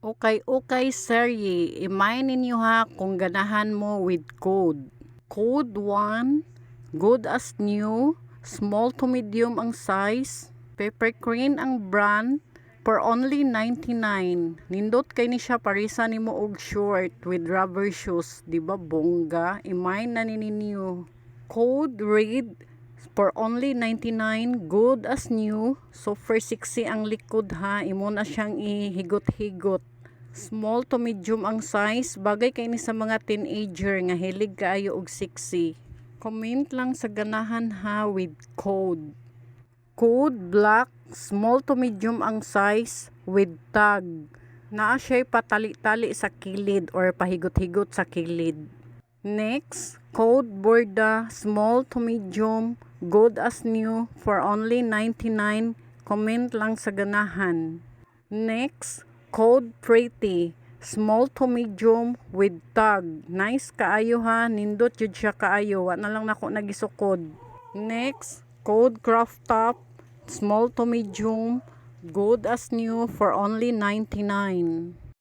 Okay, serye. Imay ninyo ha kung ganahan mo with code. Code 1, good as new, small to medium ang size, Pepper Crane ang brand, for only 99. Nindot kay ni siya parisa nimo og short with rubber shoes, di ba bongga? Imay na ninyo. Code red, for only 99, good as new, super sexy ang likod ha, imo na siyang ihigot-higot. Small to medium ang size, bagay kay ni sa mga teenager nga hilig kaayo og sexy. Comment lang sa ganahan ha with code. Code black, small to medium ang size with tag. Naa siya'y patali-tali sa kilid or pahigot-higot sa kilid. Next, code borda, small to medium, good as new, for only 99. Comment lang sa ganahan. Next, code pretty, small to medium with tag. Nice kaayo ha, nindot jud siya kaayo, wa na lang nako nagisukod. Next, code craft top, small to medium, good as new, for only 99.